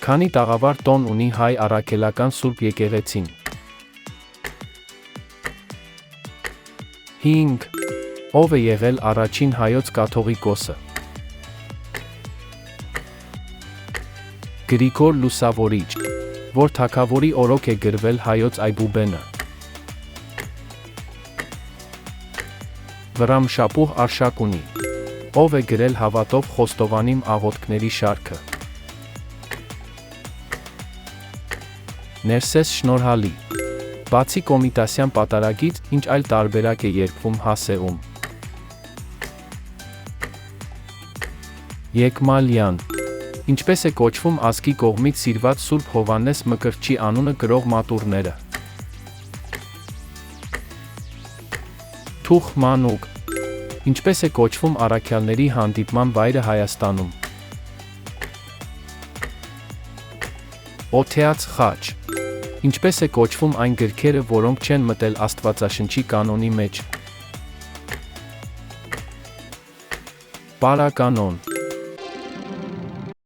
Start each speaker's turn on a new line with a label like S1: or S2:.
S1: Քանի տաղավար տոն ունի հայ առաքելական Սուրբ եկեղեցին։ 5. Ով է եղել առաջին հայոց կաթողիկոսը։ Գրիգոր Լուսավորիչ, որ թագավորի օրոք է գրվել հայոց Այբուբենը։ Վրամշապուհ Արշակունի, ով է գրել հավատով Խոստովանիմ աղոթքների շարքը։ Ներսես Շնորհալի, բացի կոմիտասյան պատարագից, ինչ այլ տարբերակ է երգվում հասեում։ Եկմալյան, ինչպես է կոչվում ազգի կողմից սիրված Սուրբ Հովհաննես Մկրտչի անունը կրող մատուռները։ Թուխ Մանուկ, ինչպես է կոչվում առաքյալների հանդիպման վայրը Հայաստանում։ Օթեաց խաչ, ինչպես է կոչվում այն գրքերը, որոնք չեն մտել Աստվածաշնչի կանոնի մեջ։ Պարականոն,